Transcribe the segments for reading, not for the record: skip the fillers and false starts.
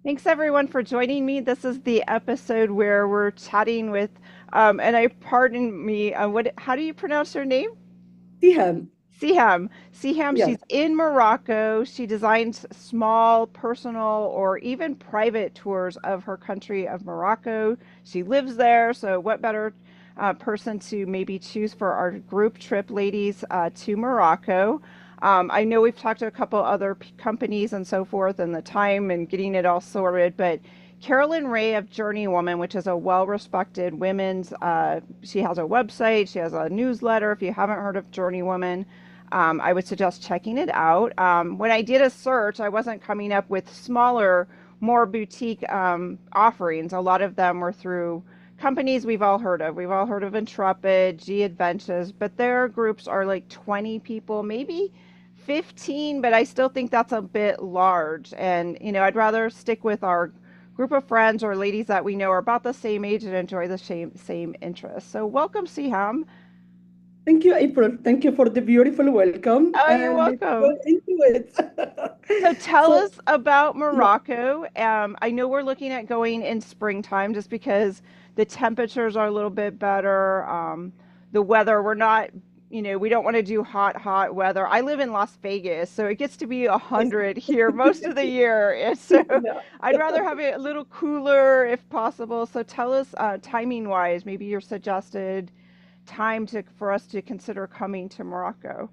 Thanks everyone for joining me. This is the episode where we're chatting with, and I pardon me, how do you pronounce her name? Siham. Siham. Siham, Yeah. she's in Morocco. She designs small, personal, or even private tours of her country of Morocco. She lives there, so what better person to maybe choose for our group trip, ladies, to Morocco? I know we've talked to a couple other companies and so forth, and the time and getting it all sorted, but Carolyn Ray of Journeywoman, which is a well-respected women's, she has a website, she has a newsletter. If you haven't heard of Journeywoman, I would suggest checking it out. When I did a search, I wasn't coming up with smaller, more boutique offerings. A lot of them were through companies we've all heard of. We've all heard of Intrepid, G Adventures, but their groups are like 20 people, maybe 15, but I still think that's a bit large. And, I'd rather stick with our group of friends or ladies that we know are about the same age and enjoy the same interests. So, welcome, Siham. Thank you, April. Thank you for the beautiful welcome. Oh, you're And let's go welcome. into it. So tell So, us about yeah, Morocco. I know we're looking at going in springtime just because the temperatures are a little bit better. The weather, we're not, we don't want to do hot weather. I live in Las Vegas, so it gets to be 100 here most of the year. And so yeah. I'd rather have it a little cooler if possible. So tell us, timing wise, maybe your suggested time for us to consider coming to Morocco.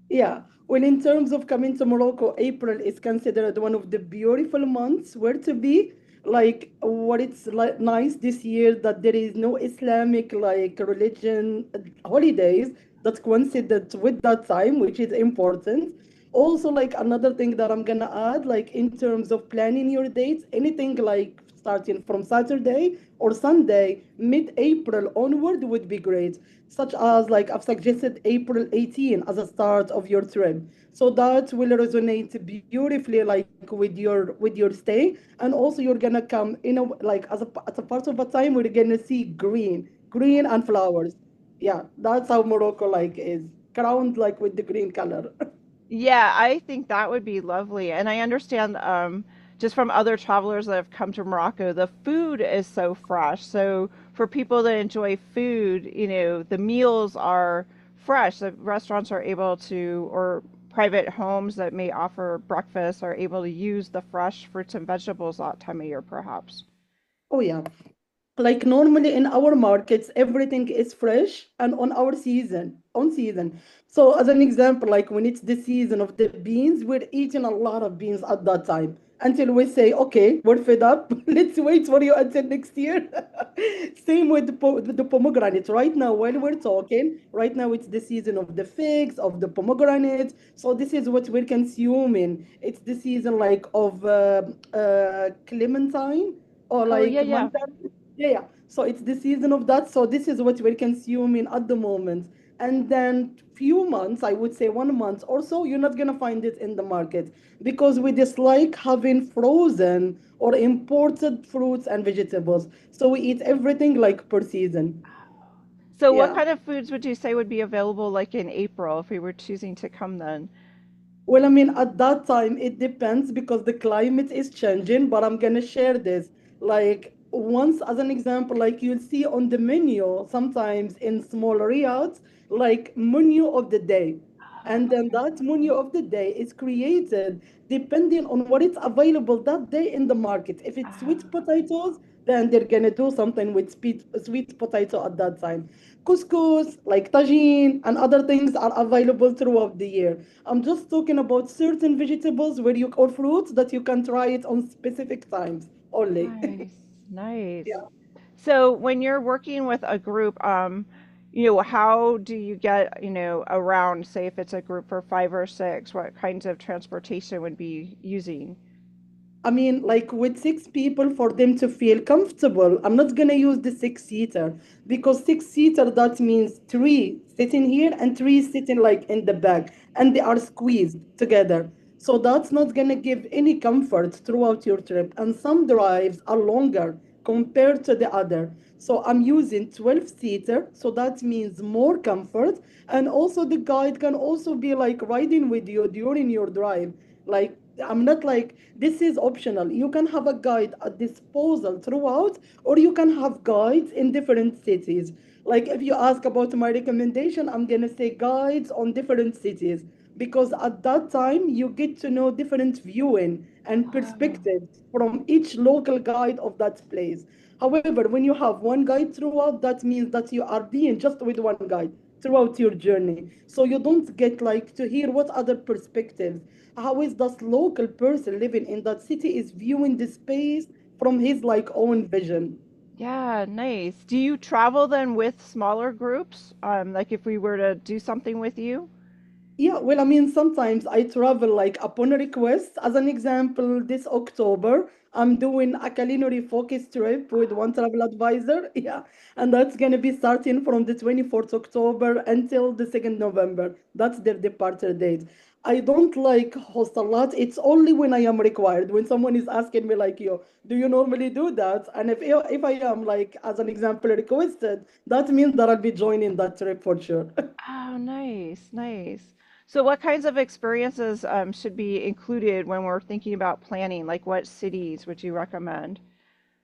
Yeah. Well, in terms of coming to Morocco, April is considered one of the beautiful months where to be. Like, what it's like nice this year that there is no Islamic like religion holidays that coincided with that time, which is important. Also, like another thing that I'm gonna add, like in terms of planning your dates, anything like starting from Saturday or Sunday, mid-April onward would be great. Such as like I've suggested April 18 as a start of your trip. So that will resonate beautifully like with your stay. And also you're gonna come like as a part of a time we're gonna see green and flowers. Yeah, that's how Morocco like is crowned like with the green color. Yeah, I think that would be lovely. And I understand just from other travelers that have come to Morocco, the food is so fresh. So for people that enjoy food, the meals are fresh. The restaurants are able to, or private homes that may offer breakfast are able to use the fresh fruits and vegetables that time of year, perhaps. Oh yeah. Like normally in our markets everything is fresh and on season. So as an example, like when it's the season of the beans, we're eating a lot of beans at that time until we say okay, we're fed up. Let's wait for you until next year. Same with the pomegranate. Right now while we're talking, right now it's the season of the figs, of the pomegranate. So this is what we're consuming. It's the season like of clementine or Oh, yeah, like yeah. mandarin. Yeah, yeah. So it's the season of that. So this is what we're consuming at the moment. And then few months, I would say 1 month or so, you're not gonna find it in the market because we dislike having frozen or imported fruits and vegetables. So we eat everything like per season. So what Yeah. kind of foods would you say would be available like in April if we were choosing to come then? Well, I mean, at that time, it depends because the climate is changing, but I'm gonna share this. Like, once as an example, like you'll see on the menu sometimes in small areas, like menu of the day. And then that menu of the day is created depending on what is available that day in the market. If it's sweet potatoes, then they're gonna do something with sweet potato at that time. Couscous, like tagine, and other things are available throughout the year. I'm just talking about certain vegetables where you or fruits that you can try it on specific times only. Nice, nice. Yeah. So when you're working with a group, how do you get, around, say if it's a group for five or six, what kinds of transportation would be using? I mean, like with six people, for them to feel comfortable, I'm not gonna use the six-seater because six-seater that means three sitting here and three sitting like in the back, and they are squeezed together. So that's not gonna give any comfort throughout your trip. And some drives are longer compared to the other. So I'm using 12-seater, so that means more comfort. And also the guide can also be like riding with you during your drive. Like I'm not like this is optional. You can have a guide at disposal throughout, or you can have guides in different cities. Like if you ask about my recommendation, I'm gonna say guides on different cities because at that time you get to know different viewing and Oh, perspectives from each local guide of that place. However, when you have one guide throughout, that means that you are being just with one guide throughout your journey. So you don't get like to hear what other perspectives. How is this local person living in that city is viewing the space from his like own vision. yeah, nice. Do you travel then with smaller groups? Like if we were to do something with you? Yeah, well, I mean, sometimes I travel like upon a request. As an example, this October, I'm doing a culinary focus trip with one travel advisor. Yeah, and that's going to be starting from the 24th October until the 2nd November. That's their departure date. I don't like host a lot. It's only when I am required. When someone is asking me like, "Yo, do you normally do that?" And if I am like, as an example, requested, that means that I'll be joining that trip for sure. Oh, nice, nice. So what kinds of experiences should be included when we're thinking about planning? Like what cities would you recommend?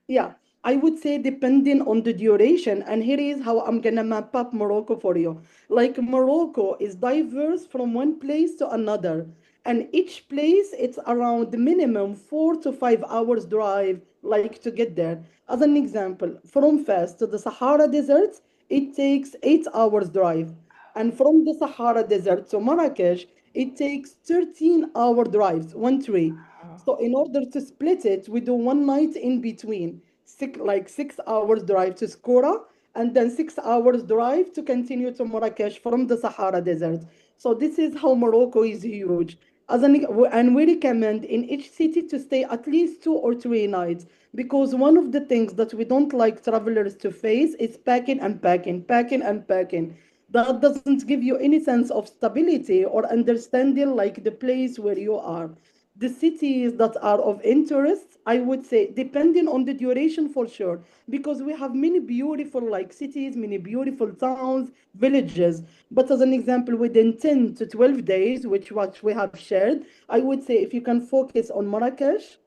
Yeah, I would say depending on the duration, and here is how I'm gonna map up Morocco for you. Like Morocco is diverse from one place to another, and each place it's around the minimum 4 to 5 hours drive, like to get there. As an example, from Fez to the Sahara Desert, it takes 8 hours drive. And from the Sahara Desert to Marrakech, it takes 13-hour drives, one tree. Oh, So in order to split it, we do one night in between, 6 hours drive to Skora, and then 6 hours drive to continue to Marrakech from the Sahara Desert. So this is how Morocco is huge. And we recommend in each city to stay at least 2 or 3 nights because one of the things that we don't like travelers to face is packing and packing, packing and packing. That doesn't give you any sense of stability or understanding like the place where you are. The cities that are of interest, I would say, depending on the duration for sure, because we have many beautiful like cities, many beautiful towns, villages. But as an example, within 10 to 12 days, which what we have shared, I would say if you can focus on Marrakesh,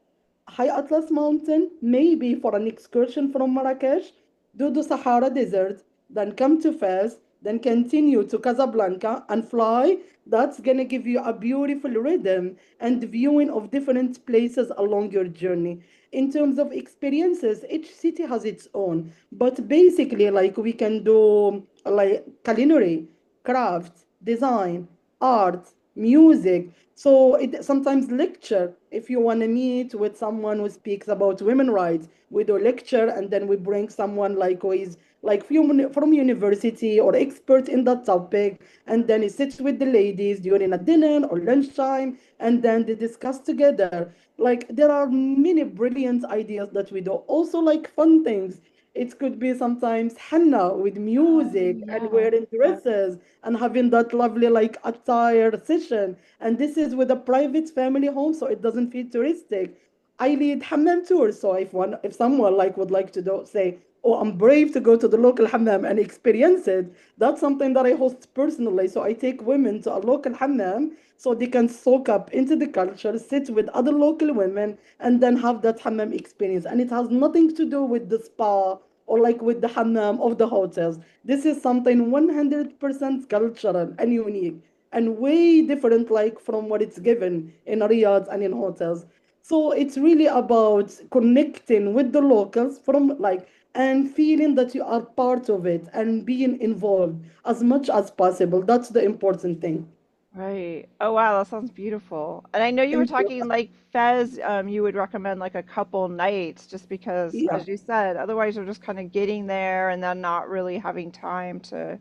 High Atlas Mountain, maybe for an excursion from Marrakech, do the Sahara Desert, then come to Fez, then continue to Casablanca and fly. That's gonna give you a beautiful rhythm and viewing of different places along your journey. In terms of experiences, each city has its own, but basically, like we can do like culinary, craft, design, art, music. So it sometimes lecture. If you want to meet with someone who speaks about women rights, we do lecture, and then we bring someone like who is like from university or expert in that topic, and then he sits with the ladies during a dinner or lunchtime, and then they discuss together. Like there are many brilliant ideas that we do. Also like fun things. It could be sometimes henna with oh music and yeah. wearing dresses and having that lovely like attire session. And this is with a private family home, so it doesn't feel touristic. I lead hammam tours, so if someone like would like to do say, oh, I'm brave to go to the local hammam and experience it. That's something that I host personally. So I take women to a local hammam so they can soak up into the culture, sit with other local women, and then have that hammam experience. And it has nothing to do with the spa or like with the hammam of the hotels. This is something 100% cultural and unique and way different like from what it's given in Riyadh and in hotels. So it's really about connecting with the locals from like and feeling that you are part of it and being involved as much as possible. That's the important thing. Right. Oh wow, that sounds beautiful. And I know you were Thank you. talking like Fez, you would recommend like a couple nights just because, Yeah. as you said, otherwise you're just kind of getting there and then not really having time to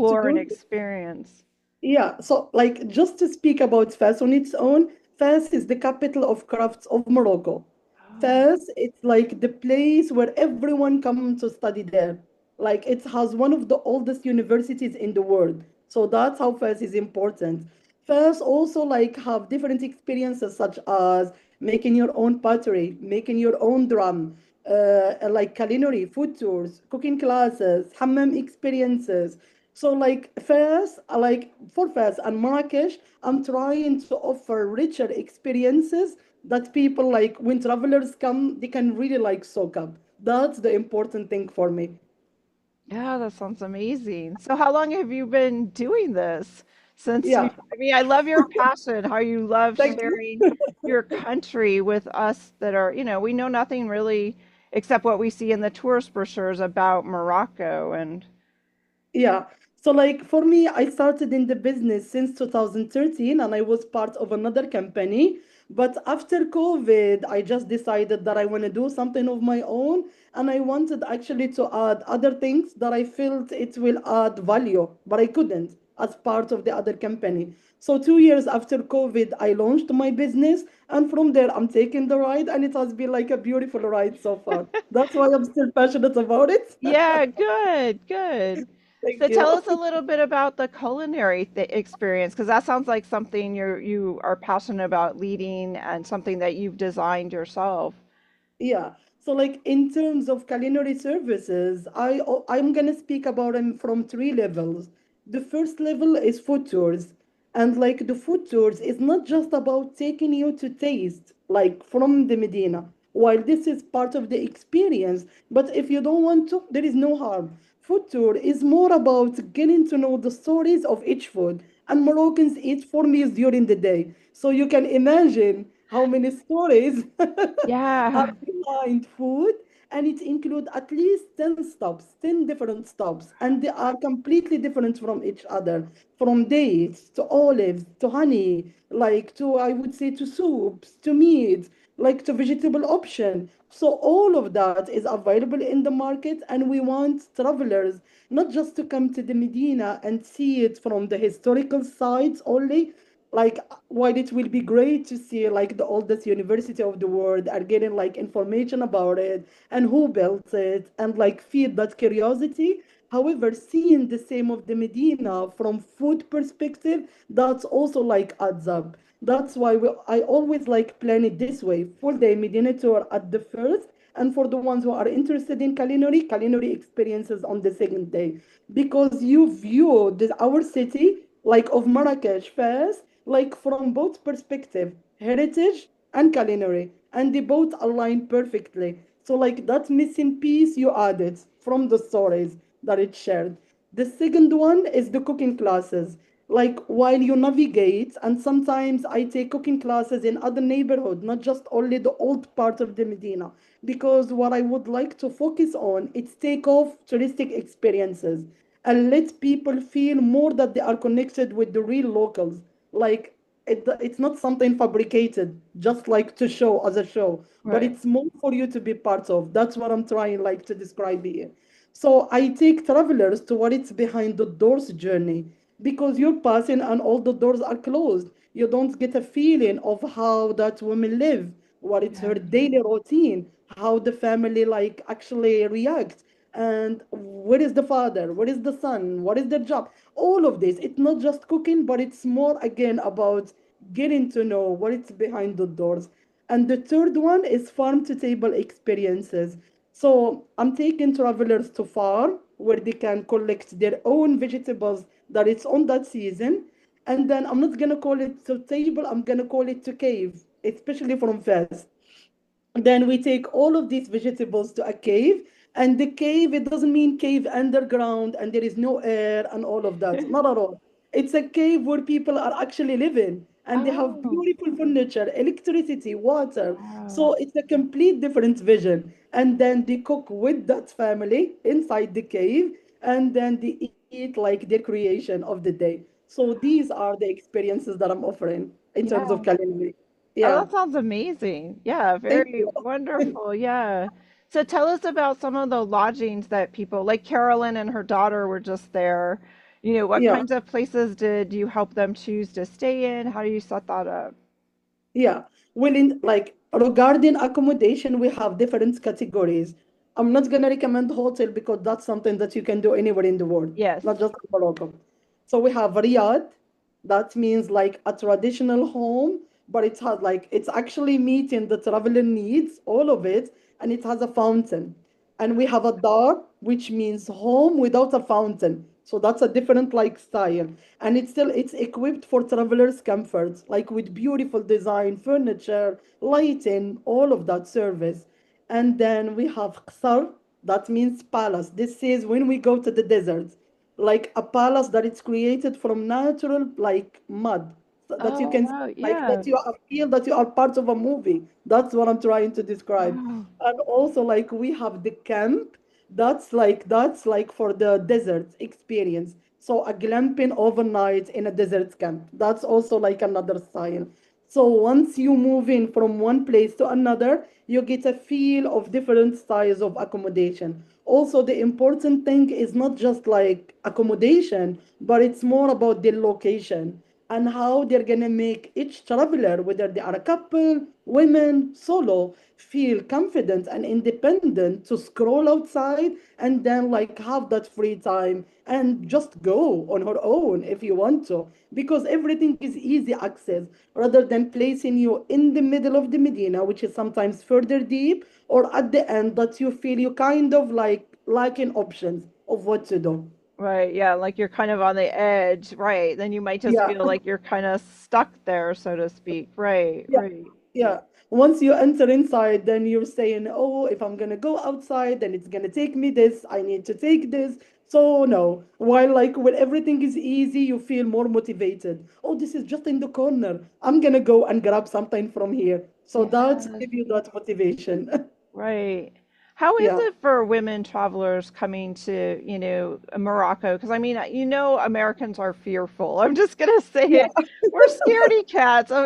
To explore and do experience. Yeah, so like just to speak about Fes on its own, Fes is the capital of crafts of Morocco. Oh, Fes, it's like the place where everyone comes to study there. Like it has one of the oldest universities in the world. So that's how Fes is important. Fes also like have different experiences such as making your own pottery, making your own drum, like culinary, food tours, cooking classes, hammam experiences, So like Fez, like for Fez and Marrakesh, I'm trying to offer richer experiences that people like when travelers come, they can really like soak up. That's the important thing for me. Yeah, that sounds amazing. So how long have you been doing this? Since you, Yeah, I mean, I love your passion, how you love thank you. sharing your country with us that are, we know nothing really except what we see in the tourist brochures about Morocco and Yeah. So like for me, I started in the business since 2013 and I was part of another company. But after COVID, I just decided that I want to do something of my own and I wanted actually to add other things that I felt it will add value, but I couldn't as part of the other company. So 2 years after COVID, I launched my business and from there I'm taking the ride and it has been like a beautiful ride so far. That's why I'm still passionate about it. yeah, good, good. So Thank tell you. us a little bit about the culinary experience, because that sounds like something you are passionate about leading and something that you've designed yourself. Yeah. So like in terms of culinary services, I'm gonna speak about them from three levels. The first level is food tours. And like the food tours is not just about taking you to taste, like from the Medina. While this is part of the experience, but if you don't want to, there is no harm. Food tour is more about getting to know the stories of each food. And Moroccans eat 4 meals during the day. So you can imagine how many stories are Yeah. behind food, and it includes at least 10 stops, 10 different stops, and they are completely different from each other, from dates to olives to honey, like to, I would say, to soups, to meat, like to vegetable option. So all of that is available in the market, and we want travelers not just to come to the Medina and see it from the historical sites only, like while it will be great to see like the oldest university of the world are getting like information about it and who built it and like feed that curiosity. However, seeing the same of the Medina from food perspective, that's also like adds up. That's why I always like plan it this way: full day Medina tour at the first, and for the ones who are interested in culinary experiences on the second day, because you view our city like of Marrakech first, like from both perspective, heritage and culinary, and they both align perfectly. So like that missing piece you added from the stories that it shared. The second one is the cooking classes. Like while you navigate, and sometimes I take cooking classes in other neighborhood, not just only the old part of the Medina, because what I would like to focus on is take off touristic experiences and let people feel more that they are connected with the real locals. Like it's not something fabricated, just like to show as a show, but Right. it's more for you to be part of. That's what I'm trying like to describe here. So I take travelers to what it's behind the doors journey, because you're passing and all the doors are closed. You don't get a feeling of how that woman live, what it's her Yeah. daily routine, how the family like actually react, and where is the father, where is the son, what is their job. All of this, it's not just cooking, but it's more again about getting to know what it's behind the doors. And the third one is farm to table experiences. So I'm taking travelers to farm where they can collect their own vegetables that it's on that season. And then I'm not gonna call it to table, I'm gonna call it to cave, especially from Fez. Then we take all of these vegetables to a cave, and the cave, it doesn't mean cave underground and there is no air and all of that, not at all. It's a cave where people are actually living and they have Oh, beautiful furniture, electricity, water. wow. So it's a complete different vision, and then they cook with that family inside the cave, and then they eat like their creation of the day. So these are the experiences that I'm offering in terms of Yeah. culinary. Oh, Yeah. that sounds amazing. Yeah, Thank very you. wonderful. Yeah. So tell us about some of the lodgings that people, like Carolyn and her daughter were just there. What Yeah. kinds of places did you help them choose to stay in? How do you set that up? Yeah. Well, in like regarding accommodation, we have different categories. I'm not gonna recommend hotel because that's something that you can do anywhere in the world, Yes. not just in Morocco. So we have Riyadh. That means like a traditional home, but it has like it's actually meeting the traveler needs, all of it, and it has a fountain. And we have a dar, which means home without a fountain, So that's a different like style. And it's equipped for travelers' comfort, like with beautiful design, furniture, lighting, all of that service. And then we have Qsar, that means palace. This is when we go to the desert, like a palace that is created from natural like mud, so that you Oh, can wow. like Yeah. that you are, feel that you are part of a movie. That's what I'm trying to describe. Wow. And also like we have the camp, that's like for the desert experience. So a glamping overnight in a desert camp. That's also like another style. So once you move in from one place to another, you get a feel of different styles of accommodation. Also, the important thing is not just like accommodation, but it's more about the location and how they're gonna make each traveler, whether they are a couple, women, solo, feel confident and independent to scroll outside and then like have that free time and just go on her own if you want to, because everything is easy access rather than placing you in the middle of the Medina, which is sometimes further deep, or at the end that you feel you kind of like lacking options of what to do. Right. Yeah. Like you're kind of on the edge. Right. Then you might just Yeah. feel like you're kind of stuck there, so to speak. Right. Yeah, Right. yeah. Once you enter inside, then you're saying, oh, if I'm gonna go outside, then it's gonna take me this, I need to take this. So no. While like when everything is easy, you feel more motivated. Oh, this is just in the corner. I'm gonna go and grab something from here. So that Yes. give you that motivation. Right. How is Yeah. it for women travelers coming to, Morocco? Because I mean, Americans are fearful. I'm just gonna say Yeah. it. We're scaredy cats. Oh,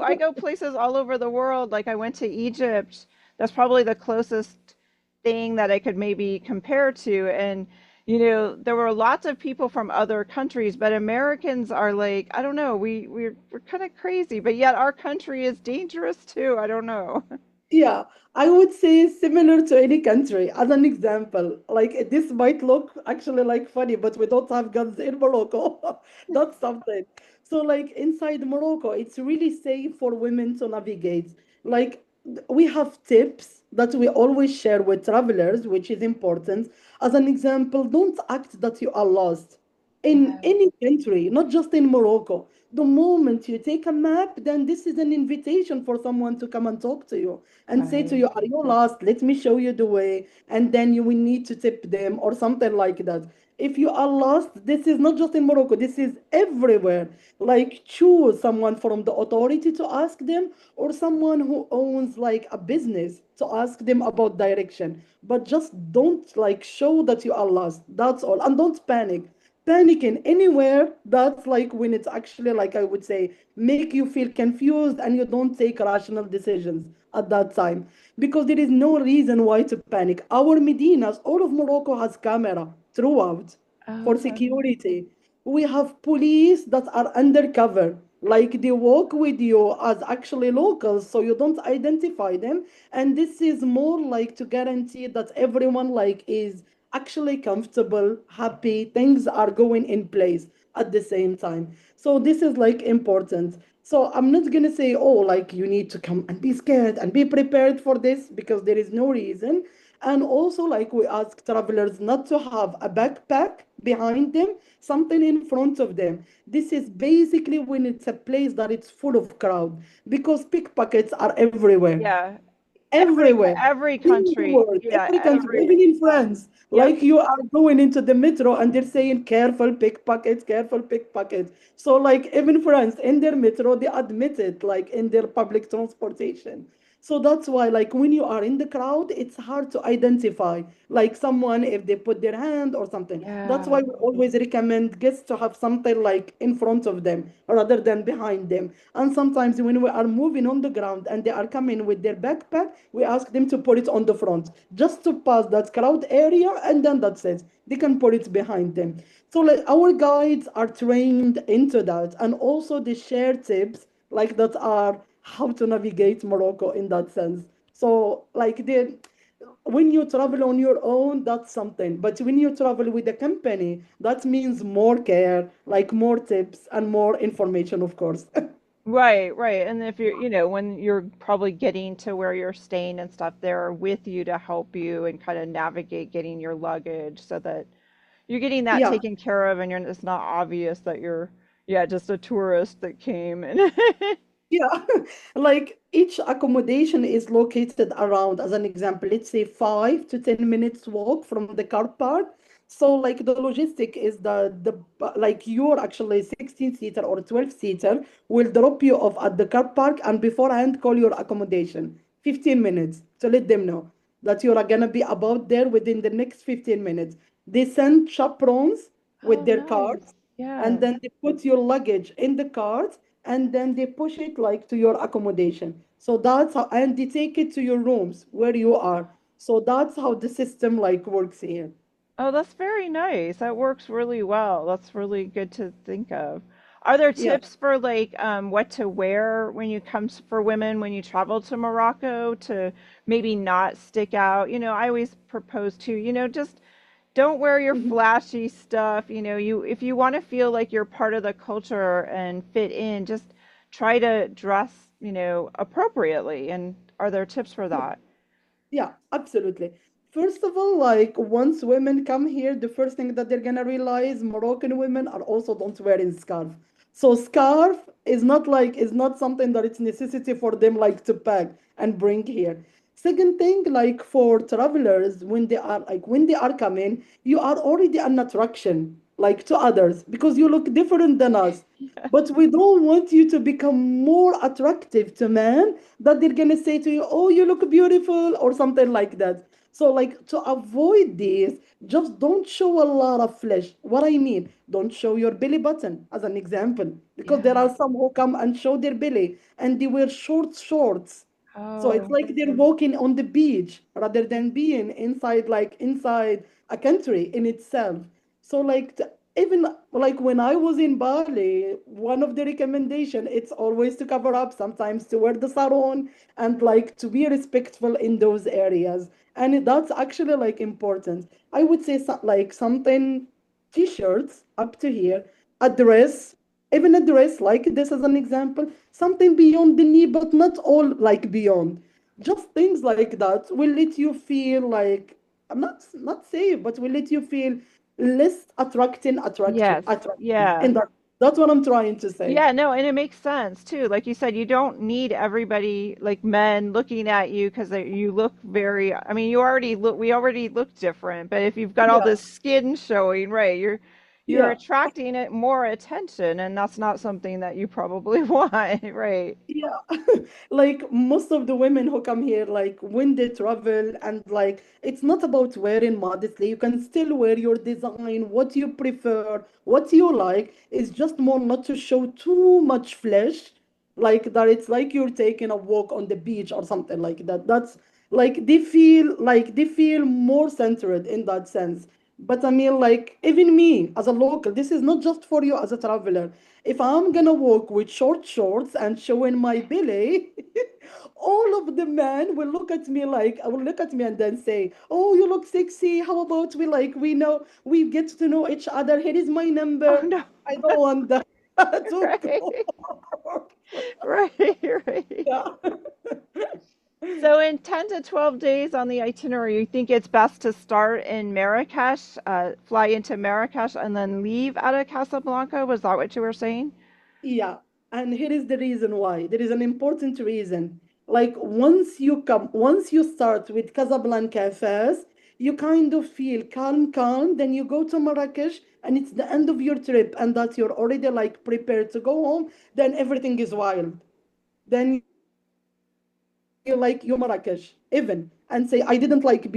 I go places all over the world. Like I went to Egypt. That's probably the closest thing that I could maybe compare to. And, there were lots of people from other countries, but Americans are like, I don't know, we're kind of crazy, but yet our country is dangerous too. I don't know. Yeah, I would say similar to any country. As an example, like this might look actually like funny, but we don't have guns in Morocco. That's something. So, like inside Morocco, it's really safe for women to navigate. Like we have tips that we always share with travelers, which is important. As an example, don't act that you are lost in Yeah. any country, not just in Morocco. The moment you take a map, then this is an invitation for someone to come and talk to you and say to Right. you, are you lost? Let me show you the way. And then you will need to tip them or something like that. If you are lost, this is not just in Morocco, this is everywhere. Like choose someone from the authority to ask them, or someone who owns like a business to ask them about direction. But just don't like show that you are lost. That's all. And don't panic. Panicking anywhere, that's like when it's actually like I would say make you feel confused and you don't take rational decisions at that time, because there is no reason why to panic. Our Medinas, all of Morocco has camera throughout for Okay. security. We have police that are undercover, like they walk with you as actually locals, so you don't identify them. And this is more like to guarantee that everyone like is actually comfortable, happy, things are going in place at the same time. So this is like important. So I'm not gonna say, oh, like you need to come and be scared and be prepared for this, because there is no reason. And also, like we ask travelers not to have a backpack behind them, something in front of them. This is basically when it's a place that it's full of crowd, because pickpockets are everywhere, Yeah. Every everywhere every in the country. world, Yeah, every country, every. even in France. Yep. Like you are going into the metro and they're saying, careful pickpockets, careful pickpockets. So, like, even France, in their metro, they admit it, like in their public transportation. So that's why, like, when you are in the crowd, it's hard to identify, like, someone if they put their hand or something. That's Yeah. why we always recommend guests to have something like in front of them rather than behind them. And sometimes when we are moving on the ground and they are coming with their backpack, we ask them to put it on the front just to pass that crowd area, and then that's it. They can put it behind them. So like our guides are trained into that, and also they share tips like that are how to navigate Morocco in that sense. So like they, when you travel on your own, that's something. But when you travel with a company, that means more care, like more tips and more information, of course. Right, right. And if when you're probably getting to where you're staying and stuff, they're with you to help you and kind of navigate getting your luggage so that you're getting that Yeah. taken care of, and it's not obvious that you're, yeah, just a tourist that came and Yeah, like each accommodation is located around, as an example, let's say 5 to 10 minutes walk from the car park. So like the logistic is like your actually 16 seater or 12 seater will drop you off at the car park and beforehand call your accommodation 15 minutes to let them know that you are gonna be about there within the next 15 minutes. They send chaperones with Oh, their nice. cars, and Yes. then they put your luggage in the cart, and then they push it like to your accommodation. So that's how, and they take it to your rooms where you are. So that's how the system like works here. Oh, that's very nice. That works really well. That's really good to think of. Are there Yeah. tips for like what to wear when you comes for women when you travel to Morocco to maybe not stick out? I always propose to, just don't wear your Mhm. flashy stuff. You if you want to feel like you're part of the culture and fit in, just try to dress, appropriately. And are there tips for that? Yeah, absolutely. First of all, like once women come here, the first thing that they're gonna realize Moroccan women are also don't wearing scarf. So scarf is not something that it's necessity for them like to pack and bring here. Second thing, like for travelers, when they are coming, you are already an attraction like to others because you look different than us. But we don't want you to become more attractive to men that they're gonna say to you, "Oh, you look beautiful," or something like that. So, like to avoid this, just don't show a lot of flesh. What I mean, don't show your belly button, as an example, because there Yeah. are some who come and show their belly and they wear short shorts. So it's Oh, like they're walking on the beach rather than being inside, like inside a country in itself. So like even like when I was in Bali, one of the recommendation it's always to cover up, sometimes to wear the sarong and like to be respectful in those areas. And that's actually like important. I would say like something t-shirts up to here, a dress, even a dress like this as an example, something beyond the knee, but not all like beyond. Just things like that will let you feel like I'm not safe, but will let you feel less yes. attraction. Yeah. And that's what I'm trying to say. Yeah, no, and it makes sense too. Like you said, you don't need everybody, like men, looking at you because you look very, I mean, we already look different, but if you've got all Yeah, this skin showing, right, you're yeah. attracting it more attention, and that's not something that you probably want, right? Yeah, like most of the women who come here, like when they travel, and like it's not about wearing modestly. You can still wear your design, what you prefer, what you like. It's just more not to show too much flesh, like that. It's like you're taking a walk on the beach or something like that. That's like they feel more centered in that sense. But I mean, like, even me as a local, this is not just for you as a traveler. If I'm gonna walk with short shorts and showing my belly, all of the men will look at me like, I will look at me and then say, "Oh, you look sexy. How about we know, we get to know each other. Here is my Oh number." no, I don't want that to right, go. right, right. Yeah. So in 10 to 12 days on the itinerary, you think it's best to start in Marrakesh, fly into Marrakesh, and then leave out of Casablanca? Was that what you were saying? Yeah, and here is the reason why. There is an important reason. Like once you start with Casablanca first, you kind of feel calm. Then you go to Marrakesh, and it's the end of your trip, and that you're already like prepared to go home. Then everything is wild. Then you like you Marrakesh even and say I didn't like being in Marrakesh.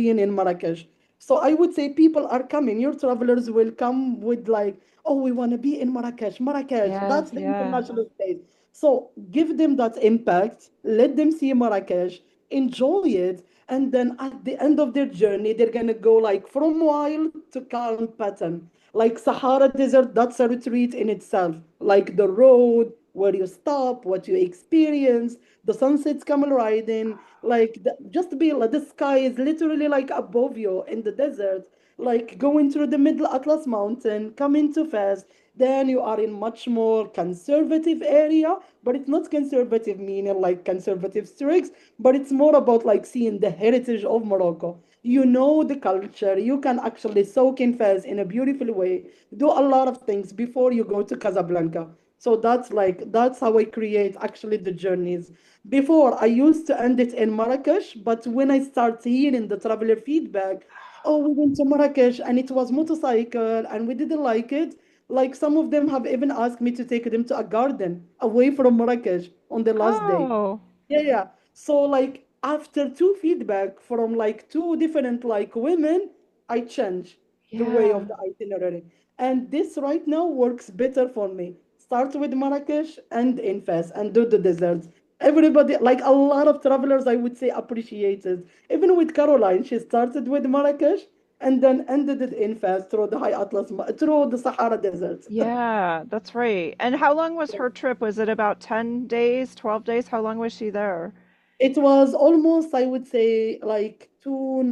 So I would say people are coming, your travelers will come with like, oh, we want to be in Marrakesh, that's the Yes, international yeah. place. So give them that impact, let them see Marrakesh, enjoy it, and then at the end of their journey they're gonna go like from wild to calm pattern. Like Sahara Desert, that's a retreat in itself. Like the road, where you stop, what you experience, the sunsets camel riding, like just be like the sky is literally like above you in the desert. like going through the Middle Atlas Mountain, coming to Fez, then you are in much more conservative area, but it's not conservative meaning like conservative strict, but it's more about like seeing the heritage of Morocco. You know the culture. You can actually soak in Fez in a beautiful way, do a lot of things before you go to Casablanca. So that's how I create actually the journeys. Before I used to end it in Marrakesh, but when I start hearing the traveler feedback, oh, we went to Marrakesh and it was motorcycle and we didn't like it. Like some of them have even asked me to take them to a garden away from Marrakesh on the last day. Oh, Yeah, yeah. So like after two feedback from like two different like women, I change the way yeah. of the itinerary. And this right now works better for me. Start with Marrakesh and in Fez and do the deserts. Everybody, like a lot of travelers, I would say appreciated. Even with Caroline, she started with Marrakesh and then ended it in Fez through the High Atlas, through the Sahara Desert. Yeah, that's right. And how long was her trip? Was it about 10 days, 12 days? How long was she there? It was almost, I would say, like 3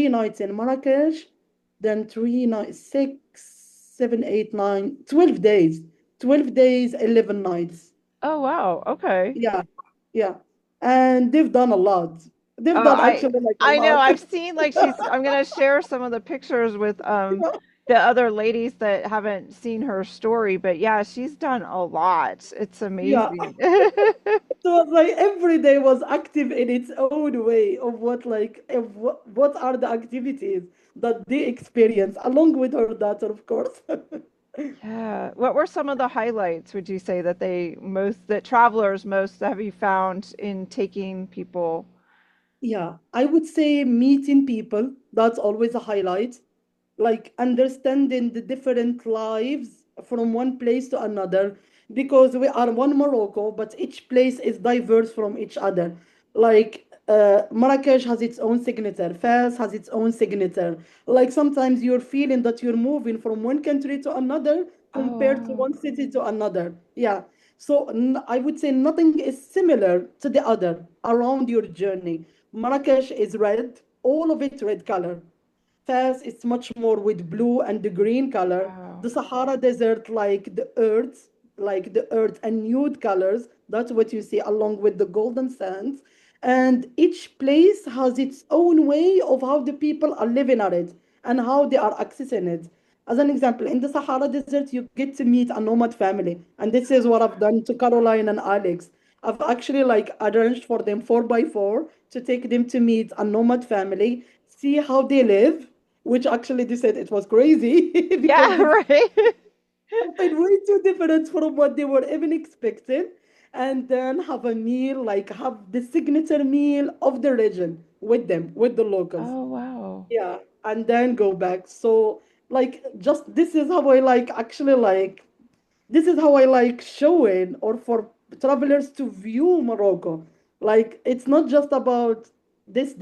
nights in Marrakesh, then 3 nights, 6, 7, 8, 9, 12 days. 12 days, 11 nights. Oh, wow. Okay. Yeah, yeah. And they've done a lot. They've Oh, done actually like a I know. lot. I've seen like I'm gonna share some of the pictures with the other ladies that haven't seen her story, but yeah, she's done a lot. It's Yeah. amazing. So like every day was active in its own way of what are the activities that they experience along with her daughter, of course. Yeah. What were some of the highlights, would you say, that travelers most have you found in taking people? Yeah, I would say meeting people, that's always a highlight. Like understanding the different lives from one place to another, because we are one Morocco, but each place is diverse from each other. Like Marrakesh has its own signature, Fez has its own signature. Like sometimes you're feeling that you're moving from one country to another Oh, compared to wow. one city to another. Yeah. So I would say nothing is similar to the other around your journey. Marrakesh is red, all of it red color. Fez is much more with blue and the green color. Wow. The Sahara Desert, like the earth and nude colors. That's what you see along with the golden sands. And each place has its own way of how the people are living at it and how they are accessing it. As an example, in the Sahara Desert, you get to meet a nomad family. And this is what I've done to Caroline and Alex. I've actually like arranged for them 4x4 to take them to meet a nomad family, see how they live, which actually they said it was crazy because Yeah, it's right. something way too different from what they were even expecting. And then have a meal, like have the signature meal of the region with them, with the locals. Oh, wow. Yeah. And then go back. So like just this is how I like actually like this is how I like showing or for travelers to view Morocco. Like it's not just about this,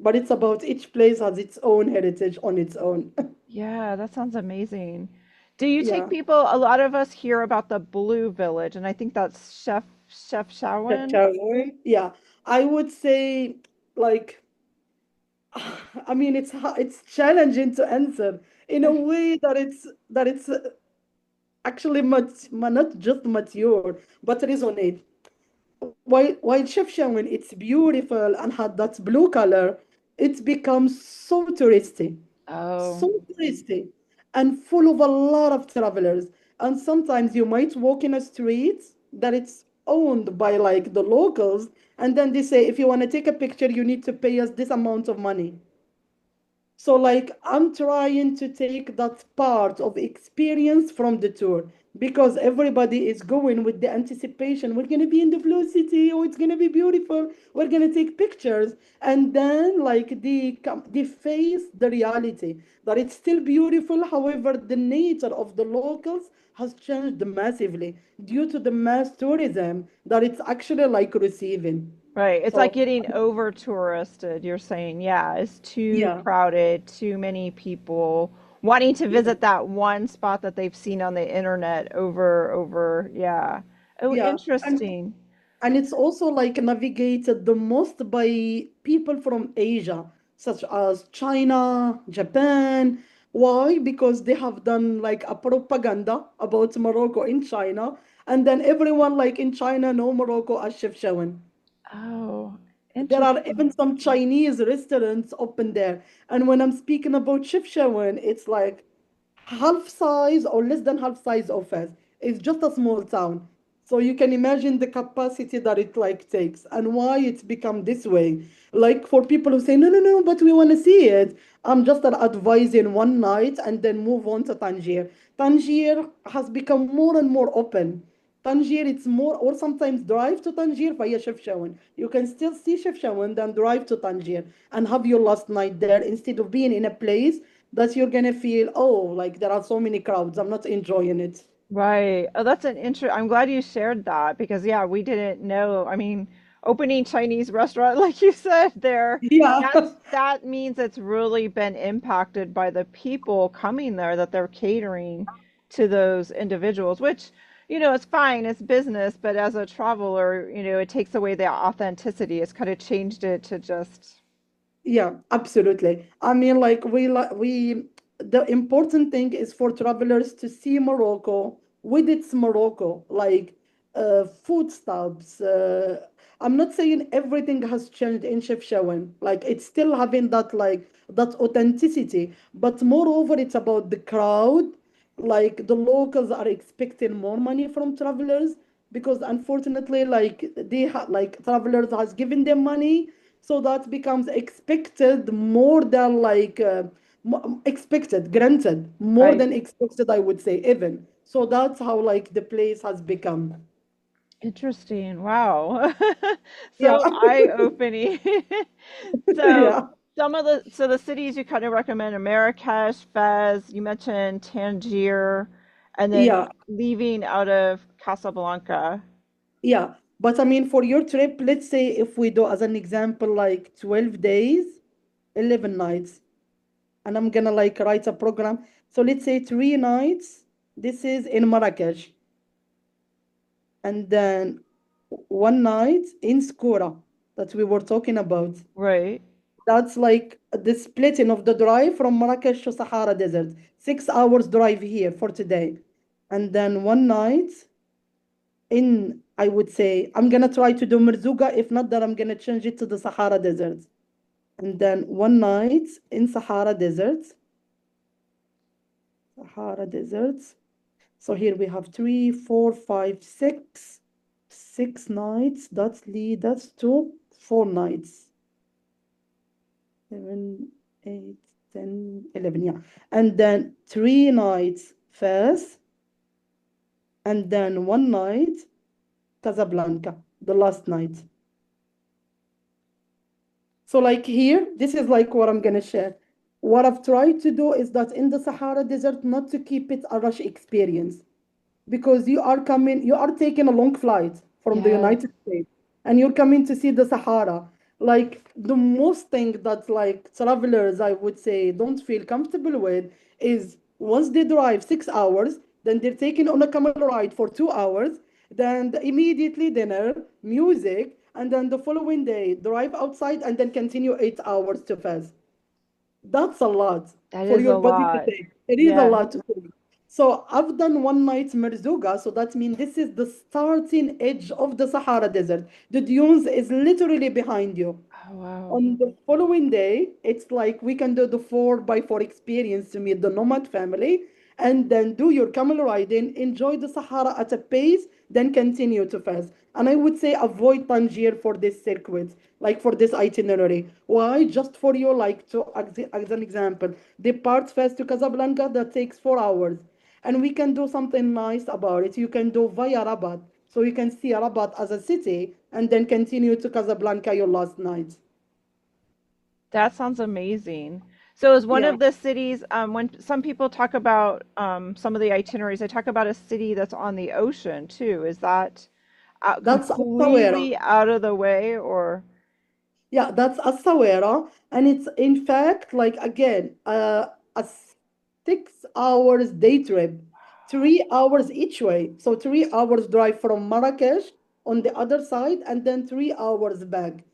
but it's about each place has its own heritage on its own. Yeah, that sounds amazing. Do you take Yeah. people? A lot of us hear about the Blue Village, and I think that's Chefchaouen. Chefchaouen. Yeah. I would say like I mean it's challenging to answer in a way that it's actually not just mature but resonate. While Chefchaouen, it's beautiful and had that blue color, it becomes so touristy, Oh, so touristy, and full of a lot of travelers. And sometimes you might walk in a street that it's owned by like the locals, and then they say, if you want to take a picture, you need to pay us this amount of money. So like I'm trying to take that part of experience from the tour because everybody is going with the anticipation. We're gonna be in the blue city, oh it's gonna be beautiful. We're gonna take pictures. And then like they face the reality that it's still beautiful. However, the nature of the locals has changed massively due to the mass tourism that it's actually like receiving. right. It's like So getting over touristed. You're saying, yeah, it's too yeah, crowded, too many people wanting to yeah, visit that one spot that they've seen on the internet over. Yeah. Oh, yeah. interesting. And it's also like navigated the most by people from Asia. such as China, Japan. Why? Because they have done like a propaganda about Morocco in China, and then everyone like in China know Morocco as Chefchaouen. Oh, There are even interesting. some Chinese restaurants open there. And when I'm speaking about Chefchaouen, it's like half size or less than half size of us. It's just a small town. So you can imagine the capacity that it like takes and why it's become this way. Like for people who say, no, no, no, but we want to see it. I'm just advising one night and then move on to Tangier. Tangier has become more and more open. Tangier, it's more, or sometimes drive to Tangier via Chefchaouen. You can still see Chefchaouen, then drive to Tangier and have your last night there instead of being in a place that you're gonna feel, oh, like there are so many crowds. I'm not enjoying it. Right. Oh, that's an I'm glad you shared that because yeah, we didn't know. I mean, opening Chinese restaurant, like you said there, Yeah, that means it's really been impacted by the people coming there that they're catering to those individuals, which, it's fine, it's business, but as a traveler, it takes away the authenticity. It's kind of changed it to just yeah, absolutely. I mean, like the important thing is for travelers to see Morocco with its Morocco, like food stops. I'm not saying everything has changed in Chefchaouen. Like it's still having that authenticity, but moreover, it's about the crowd. Like the locals are expecting more money from travelers because unfortunately, like travelers has given them money, so that becomes expected more than expected, granted, more right. than expected, I would say, even. So that's how like the place has become. Interesting. Wow. Yeah, So eye-opening. So yeah, the cities you kind of recommend are Marrakesh, Fez, you mentioned Tangier, and then yeah, leaving out of Casablanca. yeah. But I mean, for your trip, let's say if we do as an example, like 12 days, 11 nights, and I'm gonna like write a program. So let's say 3 nights. This is in Marrakech, and then one night in Skora that we were talking about. Right. That's like the splitting of the drive from Marrakesh to Sahara Desert. 6 hours drive here for today. And then one night in, I would say, I'm gonna try to do Merzouga. If not, then I'm gonna change it to the Sahara Desert. And then one night in Sahara Desert. Sahara Desert. So here we have 3, 4, 5, 6. 6 nights. That's 2, 4 nights. 7, 8, 10, 11. Yeah. And then 3 nights Fez, and then one night Casablanca, the last night. So, like here, this is like what I'm gonna share. What I've tried to do is that in the Sahara Desert, not to keep it a rush experience, because you are taking a long flight from the Yes. United States and you're coming to see the Sahara. Like the most thing that like travelers, I would say, don't feel comfortable with is once they drive 6 hours, then they're taking on a camel ride for 2 hours, then immediately dinner, music, and then the following day drive outside and then continue 8 hours to Fez. That's a lot That for is a your body to lot. take. It is a Yeah. lot to take. So I've done one night Merzuga. So that means this is the starting edge of the Sahara Desert. The dunes is literally behind you. Oh, wow. On the following day, it's like we can do the 4x4 experience to meet the nomad family and then do your camel riding, enjoy the Sahara at a pace, then continue to Fez. And I would say avoid Tangier for this circuit, like for this itinerary. Why? Just for you, like to as an example, depart Fez to Casablanca, that takes 4 hours. And we can do something nice about it. You can do via Rabat. So you can see Rabat as a city and then continue to Casablanca your last night. That sounds amazing. So is one Yeah, of the cities, when some people talk about some of the itineraries, they talk about a city that's on the ocean too. Is that that's Essaouira. completely out of the way or? Yeah, that's Essaouira. And it's in fact like again a 6 hours day trip, 3 hours each way. So 3 hours drive from Marrakesh on the other side and then 3 hours back.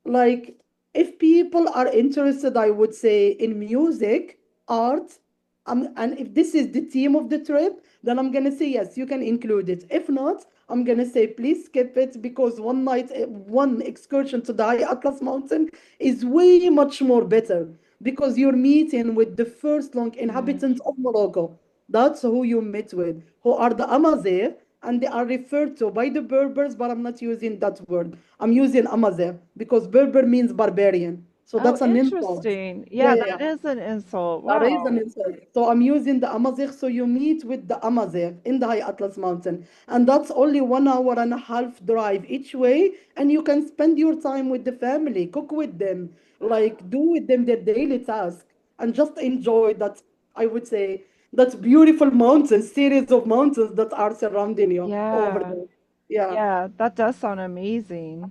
Like If people are interested, I would say, in music, art, and if this is the theme of the trip, then I'm gonna say yes, you can include it. If not, I'm gonna say please skip it because one night, one excursion to the High Atlas Mountain is way much more better because you're meeting with the first long Mm. inhabitants of Morocco. That's who you meet with, who are the Amazigh, and they are referred to by the Berbers, but I'm not using that word. I'm using Amazigh because Berber means barbarian. So Oh, that's an insult. interesting. Yeah, Yeah, yeah, yeah. that is an insult. That is an Wow. insult. So I'm using the Amazigh. So you meet with the Amazigh in the High Atlas Mountain. And that's only 1 hour and a half drive each way. And you can spend your time with the family, cook with them, like do with them their daily task, and just enjoy that, I would say, that beautiful mountains, series of mountains that are surrounding you over Yeah. there. Yeah, Yeah, that does sound amazing.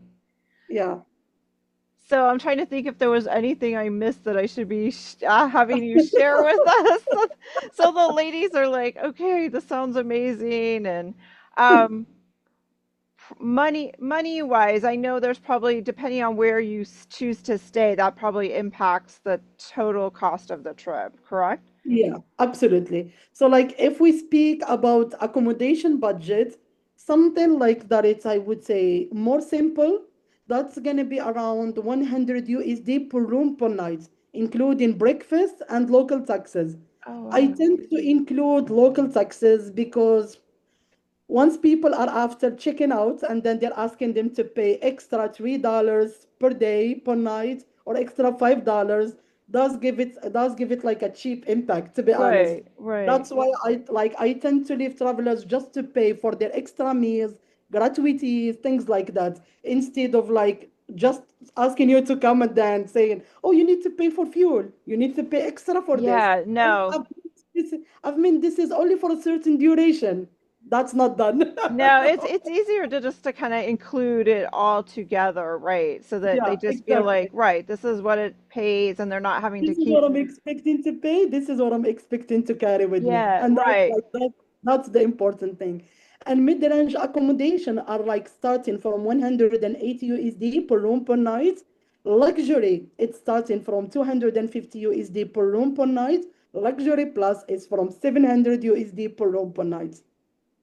yeah. So I'm trying to think if there was anything I missed that I should be having you share with us. So the ladies are like, okay, this sounds amazing. And um, money wise, I know there's probably, depending on where you choose to stay, that probably impacts the total cost of the trip, correct? Yeah, absolutely. So, like, if we speak about accommodation budget, something like that, it's, I would say, more simple. That's gonna be around 100 USD per room per night, including breakfast and local taxes. Oh, I wow. tend to include local taxes because once people are after checking out and then they're asking them to pay extra $3 per day per night or extra $5 does give it like a cheap impact, to be honest. Right, right. That's why I tend to leave travelers just to pay for their extra meals, gratuities, things like that, instead of like just asking you to come and then saying, oh, you need to pay for fuel, you need to pay extra for this. Yeah, Oh, no. this is only for a certain duration. That's not done. No, it's easier to just to kind of include it all together, right? So that they Yeah, just feel like, exactly. right, this is what it pays and they're not having to This is keep. what I'm expecting to pay. This is what I'm expecting to carry with me. Yeah, And right. that's the important thing. And mid-range accommodation are like starting from 180 USD per room per night. Luxury, it's starting from 250 USD per room per night. Luxury plus is from 700 USD per room per night,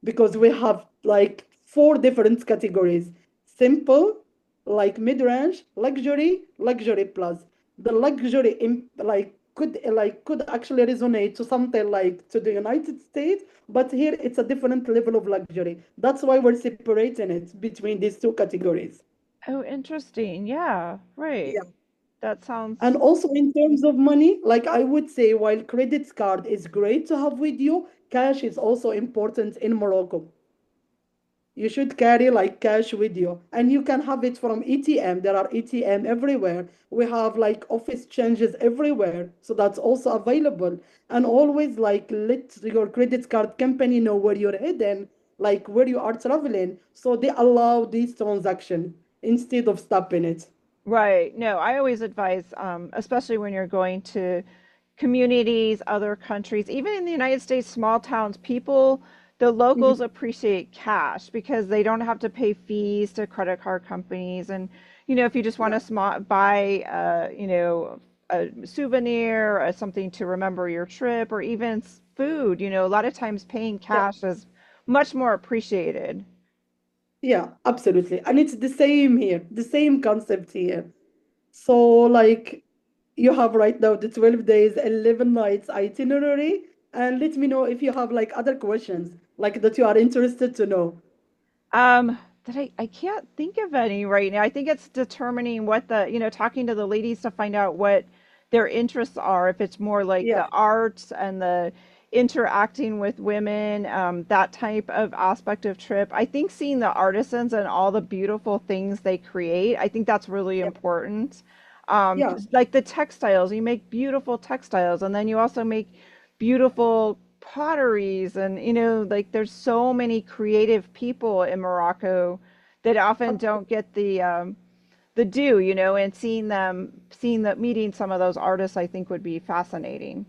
because we have like four different categories: simple, like mid-range, luxury, luxury plus. The luxury could actually resonate to something like to the United States, but here it's a different level of luxury. That's why we're separating it between these two categories. Oh, interesting. Yeah, right. Yeah. That And sounds. also in terms of money, like I would say, while credit card is great to have with you, cash is also important in Morocco. You should carry like cash with you, and you can have it from ATM. There are ATM everywhere. We have like office changes everywhere, so that's also available. And always like let your credit card company know where you're heading, like where you are traveling, so they allow these transactions instead of stopping it. Right. No, I always advise, especially when you're going to communities, other countries, even in the United States, small towns, people, the locals Mhm. appreciate cash because they don't have to pay fees to credit card companies. And, if you just want Yeah, to buy, a souvenir, something to remember your trip, or even food, a lot of times paying yeah, cash is much more appreciated. yeah, absolutely. And it's the same here, the same concept here. So, like, you have right now the 12 days, 11 nights itinerary. And let me know if you have like other questions, like that you are interested to know. That I can't think of any right now. I think it's determining what talking to the ladies to find out what their interests are. If it's more like Yeah, the arts and the interacting with women, that type of aspect of trip. I think seeing the artisans and all the beautiful things they create, I think that's really yeah, important. yeah. 'Cause like the textiles, you make beautiful textiles, and then you also make beautiful potteries, and like there's so many creative people in Morocco that often don't get the due, and seeing that meeting some of those artists I think would be fascinating.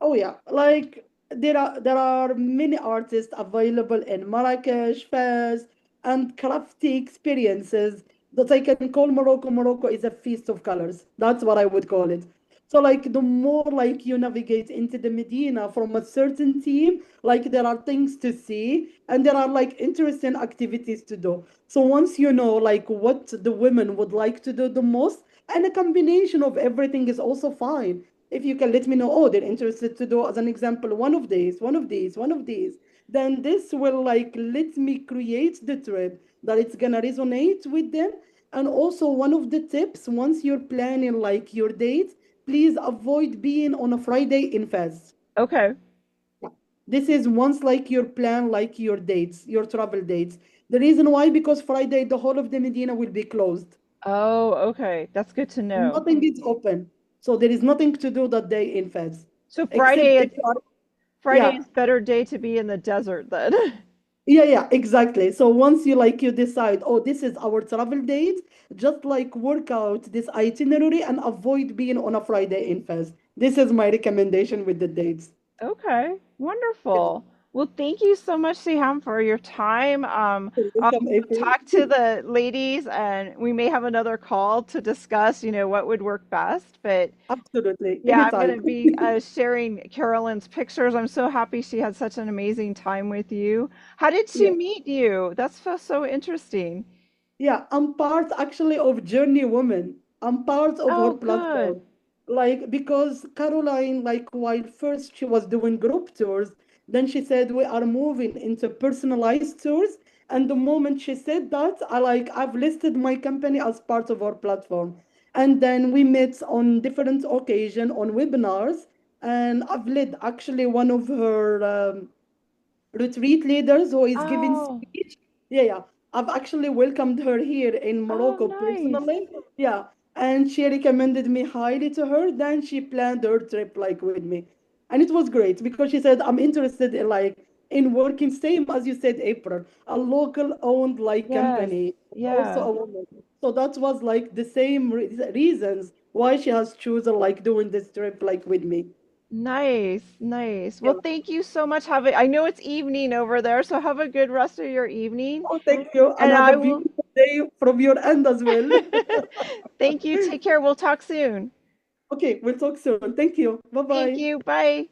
Oh yeah, like there are many artists available in Marrakech, Fez, and crafty experiences that I can call Morocco. Morocco is a feast of colors. That's what I would call it. So like the more like you navigate into the Medina from a certain team, like there are things to see and there are like interesting activities to do. So once you know like what the women would like to do the most, and a combination of everything is also fine. If you can let me know, oh, they're interested to do, as an example, one of these, one of these, one of these, then this will like let me create the trip that it's gonna resonate with them. And also one of the tips, once you're planning like your dates, please avoid being on a Friday in Fez. Okay. Yeah. This is once like your plan, like your dates, your travel dates. The reason why, because Friday the whole of the Medina will be closed. Oh, okay. That's good to know. Nothing is open. So there is nothing to do that day in Fez. So Except if you are, Friday yeah, is better day to be in the desert then. yeah, exactly. So once you like you decide, oh, this is our travel date, just like work out this itinerary and avoid being on a Friday in Fez. This is my recommendation with the dates. Okay, Yeah. wonderful. Well, thank you so much, Siham, for your time. You're I'll welcome, April. talk to the ladies, and we may have another call to discuss, what would work best. But Absolutely. yeah, I'm going Anytime. to be sharing Carolyn's pictures. I'm so happy she had such an amazing time with you. How did she Yeah. meet you? That's so interesting. Yeah, I'm part actually of Journey Woman. I'm part of her Oh, good. platform. Like, because Caroline, like, while first she was doing group tours, then she said we are moving into personalized tours. And the moment she said that, I've listed my company as part of our platform. And then we met on different occasions on webinars. And I've led actually one of her retreat leaders who is giving Oh, speech. Yeah, yeah. I've actually welcomed her here in oh, Morocco nice. personally. Yeah. And she recommended me highly to her. Then she planned her trip like with me. And it was great because she said, I'm interested in like in working, same as you said, April, a local owned like Yes. company, also Yeah. a woman. So that was like the same reasons why she has chosen like doing this trip like with me. Nice, nice. Well, Yeah. thank you so much. I know it's evening over there, so have a good rest of your evening. Oh, thank you. And And have I a will, beautiful day from your end as well. thank you. Take care. We'll talk soon. Okay, we'll talk soon. Thank you. Bye Thank bye. you. Bye.